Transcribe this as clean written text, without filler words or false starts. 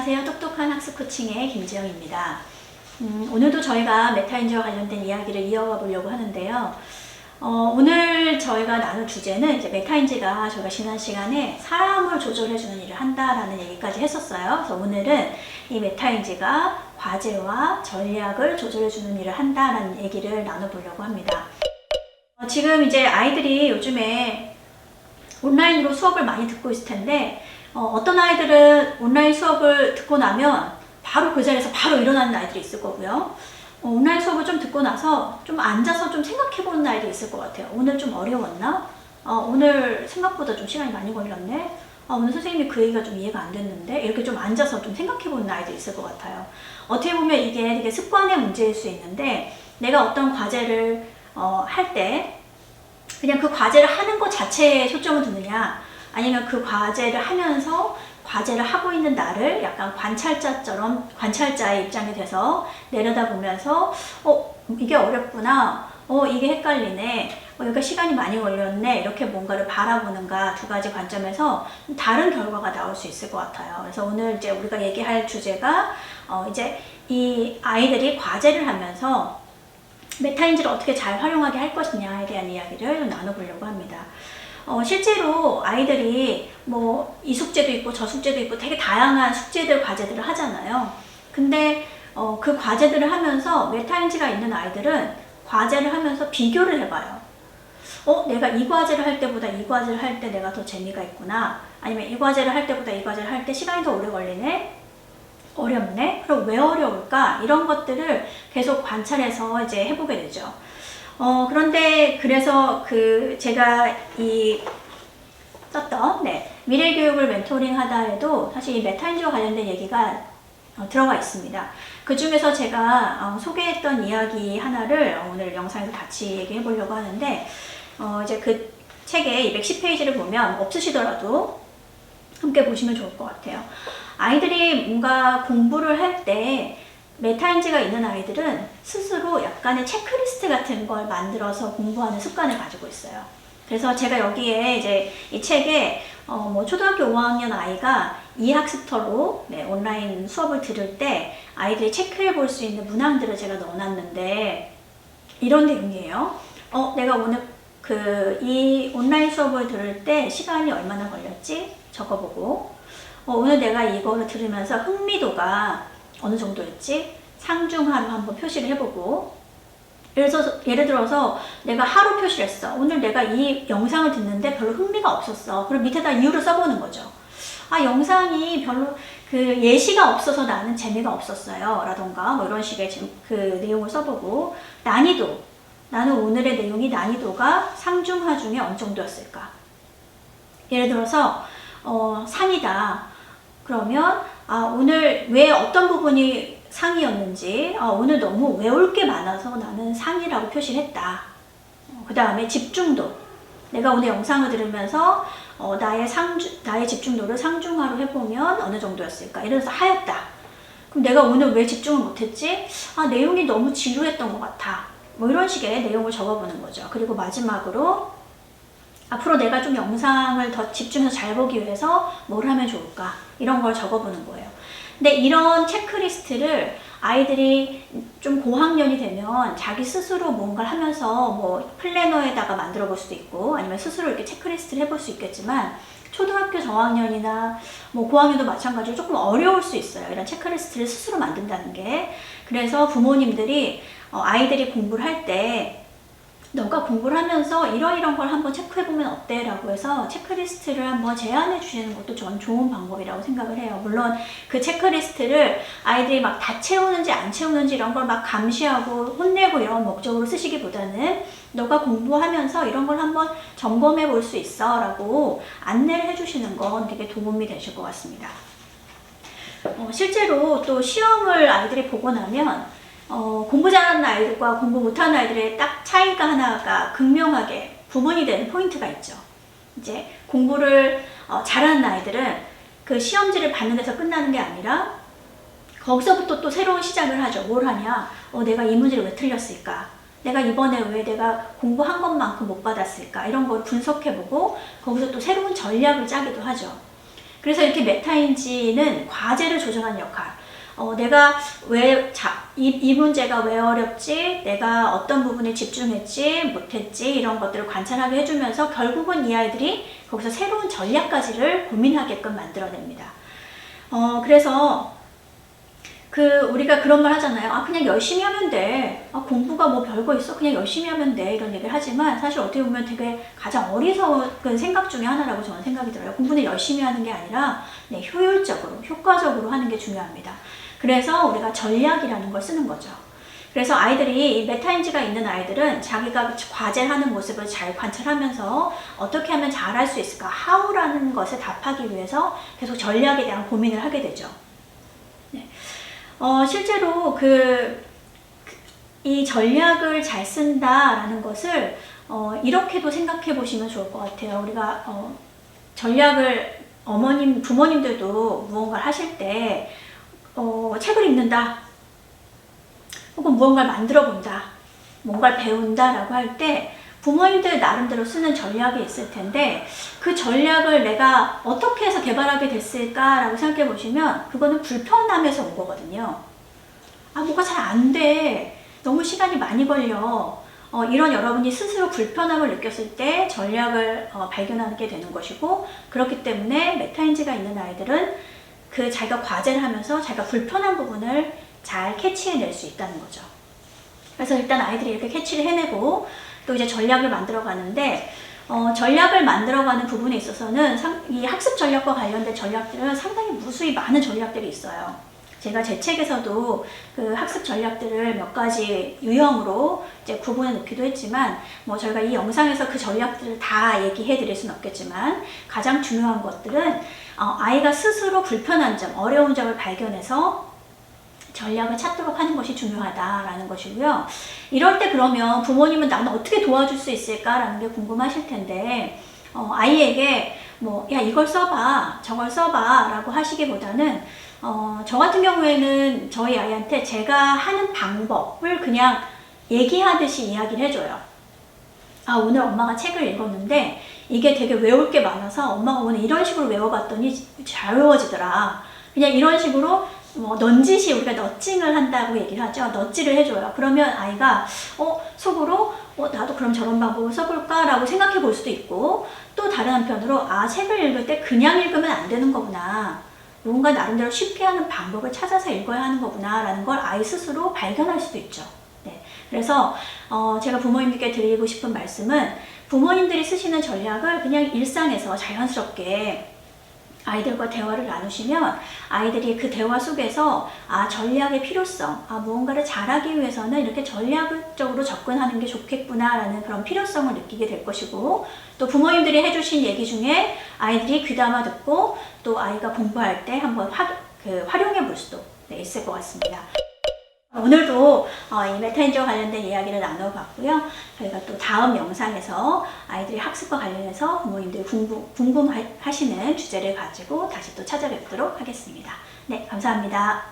안녕하세요. 똑똑한 학습 코칭의 김지영입니다. 오늘도 저희가 메타인지와 관련된 이야기를 이어가 보려고 하는데요. 오늘 저희가 나눌 주제는 이제 메타인지가 저희가 지난 시간에 사람을 조절해주는 일을 한다라는 얘기까지 했었어요. 그래서 오늘은 이 메타인지가 과제와 전략을 조절해주는 일을 한다라는 얘기를 나눠보려고 합니다. 지금 이제 아이들이 요즘에 온라인으로 수업을 많이 듣고 있을 텐데 어떤 아이들은 온라인 수업을 듣고 나면 바로 그 자리에서 바로 일어나는 아이들이 있을 거고요. 온라인 수업을 좀 듣고 나서 좀 앉아서 좀 생각해보는 아이도 있을 것 같아요. 오늘 좀 어려웠나? 오늘 생각보다 좀 시간이 많이 걸렸네? 오늘 선생님이 그 얘기가 좀 이해가 안 됐는데? 이렇게 좀 앉아서 좀 생각해보는 아이도 있을 것 같아요. 어떻게 보면 이게 되게 습관의 문제일 수 있는데, 내가 어떤 과제를 할 때 그냥 그 과제를 하는 것 자체에 초점을 두느냐, 아니면 그 과제를 하면서 과제를 하고 있는 나를 약간 관찰자의 입장이 돼서 내려다보면서 이게 어렵구나, 이게 헷갈리네, 여기가 시간이 많이 걸렸네, 이렇게 뭔가를 바라보는가, 두 가지 관점에서 다른 결과가 나올 수 있을 것 같아요. 그래서 오늘 이제 우리가 얘기할 주제가 이제 이 아이들이 과제를 하면서 메타인지를 어떻게 잘 활용하게 할 것이냐에 대한 이야기를 좀 나눠보려고 합니다. 실제로 아이들이 뭐 이 숙제도 있고 저 숙제도 있고 되게 다양한 숙제들, 과제들을 하잖아요. 근데 그 과제들을 하면서 메타인지가 있는 아이들은 과제를 하면서 비교를 해봐요. 내가 이 과제를 할 때보다 이 과제를 할 때 내가 더 재미가 있구나, 아니면 이 과제를 할 때보다 이 과제를 할 때 시간이 더 오래 걸리네, 어렵네? 그럼 왜 어려울까? 이런 것들을 계속 관찰해서 이제 해보게 되죠. 그런데 그래서 제가 썼던 미래교육을 멘토링 하다에도 사실 이 메타인지와 관련된 얘기가 들어가 있습니다. 그 중에서 제가 소개했던 이야기 하나를 오늘 영상에서 같이 얘기해 보려고 하는데, 이제 그 책의 210페이지를 보면 없으시더라도 함께 보시면 좋을 것 같아요. 아이들이 뭔가 공부를 할 때 메타인지가 있는 아이들은 스스로 약간의 체크리스트 같은 걸 만들어서 공부하는 습관을 가지고 있어요. 그래서 제가 여기에 이제 이 책에 뭐 초등학교 5학년 아이가 이학습터로 온라인 수업을 들을 때 아이들이 체크해 볼 수 있는 문항들을 제가 넣어놨는데, 이런 내용이에요. 내가 오늘 이 온라인 수업을 들을 때 시간이 얼마나 걸렸지? 적어보고, 오늘 내가 이거를 들으면서 흥미도가 어느 정도였지? 상중하로 한번 표시를 해보고, 예를 들어서 내가 하루 표시를 했어. 오늘 내가 이 영상을 듣는데 별로 흥미가 없었어. 그럼 밑에다 이유를 써보는 거죠. 영상이 별로 예시가 없어서 나는 재미가 없었어요, 라던가 뭐 이런 식의 그 내용을 써보고, 난이도, 나는 오늘의 내용이 난이도가 상중하 중에 어느 정도였을까? 예를 들어서 상이다. 그러면 오늘 왜 어떤 부분이 상이었는지, 오늘 너무 외울 게 많아서 나는 상이라고 표시를 했다. 그 다음에 집중도, 내가 오늘 영상을 들으면서 나의 집중도를 상중하로 해보면 어느 정도였을까? 예를 들어서 하였다. 그럼 내가 오늘 왜 집중을 못했지? 내용이 너무 지루했던 것 같아. 뭐 이런 식의 내용을 적어보는 거죠. 그리고 마지막으로 앞으로 내가 좀 영상을 더 집중해서 잘 보기 위해서 뭘 하면 좋을까? 이런 걸 적어보는 거예요. 근데 이런 체크리스트를 아이들이 좀 고학년이 되면 자기 스스로 뭔가를 하면서 뭐 플래너에다가 만들어 볼 수도 있고, 아니면 스스로 이렇게 체크리스트를 해볼 수 있겠지만, 초등학교 저학년이나 뭐 고학년도 마찬가지로 조금 어려울 수 있어요. 이런 체크리스트를 스스로 만든다는 게. 그래서 부모님들이 아이들이 공부를 할 때 너가 공부를 하면서 이런 걸 한번 체크해보면 어때? 라고 해서 체크리스트를 한번 제안해 주시는 것도 저는 좋은 방법이라고 생각을 해요. 물론 그 체크리스트를 아이들이 막 다 채우는지 안 채우는지 이런 걸 막 감시하고 혼내고 이런 목적으로 쓰시기보다는 너가 공부하면서 이런 걸 한번 점검해 볼 수 있어 라고 안내를 해주시는 건 되게 도움이 되실 것 같습니다. 실제로 또 시험을 아이들이 보고 나면 공부 잘하는 아이들과 공부 못하는 아이들의 딱 차이가 하나가 극명하게 구분이 되는 포인트가 있죠. 이제 공부를 잘하는 아이들은 그 시험지를 받는 데서 끝나는 게 아니라 거기서부터 또 새로운 시작을 하죠. 뭘 하냐? 내가 이 문제를 왜 틀렸을까? 내가 이번에 왜 내가 공부한 것만큼 못 받았을까? 이런 걸 분석해보고 거기서 또 새로운 전략을 짜기도 하죠. 그래서 이렇게 메타인지는 과제를 조정하는 역할. 내가 이 문제가 왜 어렵지? 내가 어떤 부분에 집중했지? 못했지? 이런 것들을 관찰하게 해주면서 결국은 이 아이들이 거기서 새로운 전략까지를 고민하게끔 만들어냅니다. 그래서 우리가 그런 말 하잖아요. 그냥 열심히 하면 돼. 공부가 뭐 별거 있어? 그냥 열심히 하면 돼. 이런 얘기를 하지만 사실 어떻게 보면 되게 가장 어리석은 생각 중에 하나라고 저는 생각이 들어요. 공부는 열심히 하는 게 아니라 효율적으로, 효과적으로 하는 게 중요합니다. 그래서 우리가 전략이라는 걸 쓰는 거죠. 그래서 아이들이, 메타인지가 있는 아이들은 자기가 과제를 하는 모습을 잘 관찰하면서 어떻게 하면 잘할 수 있을까? how라는 것에 답하기 위해서 계속 전략에 대한 고민을 하게 되죠. 네. 실제로 이 전략을 잘 쓴다라는 것을 이렇게도 생각해 보시면 좋을 것 같아요. 우리가 전략을 부모님들도 무언가를 하실 때 책을 읽는다, 혹은 무언가를 만들어 본다, 뭔가를 배운다 라고 할 때 부모님들 나름대로 쓰는 전략이 있을 텐데, 그 전략을 내가 어떻게 해서 개발하게 됐을까 라고 생각해 보시면 그거는 불편함에서 온 거거든요. 뭐가 잘 안 돼, 너무 시간이 많이 걸려, 이런 여러분이 스스로 불편함을 느꼈을 때 전략을 발견하게 되는 것이고, 그렇기 때문에 메타인지가 있는 아이들은 자기가 과제를 하면서 자기가 불편한 부분을 잘 캐치해낼 수 있다는 거죠. 그래서 일단 아이들이 이렇게 캐치를 해내고 또 이제 전략을 만들어 가는데, 전략을 만들어가는 부분에 있어서는 이 학습 전략과 관련된 전략들은 상당히 무수히 많은 전략들이 있어요. 제가 제 책에서도 그 학습 전략들을 몇 가지 유형으로 이제 구분해 놓기도 했지만, 저희가 이 영상에서 그 전략들을 다 얘기해 드릴 수는 없겠지만, 가장 중요한 것들은 아이가 스스로 불편한 점, 어려운 점을 발견해서 전략을 찾도록 하는 것이 중요하다라는 것이고요. 이럴 때 그러면 부모님은 나는 어떻게 도와줄 수 있을까라는 게 궁금하실 텐데, 아이에게 야, 이걸 써봐, 저걸 써봐 라고 하시기보다는 저 같은 경우에는 저희 아이한테 제가 하는 방법을 그냥 얘기하듯이 이야기를 해줘요. 오늘 엄마가 책을 읽었는데 이게 되게 외울 게 많아서 엄마가 오늘 이런 식으로 외워봤더니 잘 외워지더라. 그냥 이런 식으로 넌지시, 우리가 너칭을 한다고 얘기를 하죠. 너지를 해줘요. 그러면 아이가 속으로 나도 그럼 저런 방법을 써볼까 라고 생각해 볼 수도 있고, 또 다른 한편으로 책을 읽을 때 그냥 읽으면 안 되는 거구나, 뭔가 나름대로 쉽게 하는 방법을 찾아서 읽어야 하는 거구나 라는 걸 아이 스스로 발견할 수도 있죠. 네. 그래서 제가 부모님들께 드리고 싶은 말씀은, 부모님들이 쓰시는 전략을 그냥 일상에서 자연스럽게 아이들과 대화를 나누시면 아이들이 그 대화 속에서 전략의 필요성, 무언가를 잘하기 위해서는 이렇게 전략적으로 접근하는 게 좋겠구나 라는 그런 필요성을 느끼게 될 것이고, 또 부모님들이 해주신 얘기 중에 아이들이 귀담아 듣고 또 아이가 공부할 때 한번 활용해 볼 수도 있을 것 같습니다. 오늘도 이 메타인지와 관련된 이야기를 나눠봤고요. 저희가 또 다음 영상에서 아이들의 학습과 관련해서 부모님들이 궁금하시는 주제를 가지고 다시 또 찾아뵙도록 하겠습니다. 네, 감사합니다.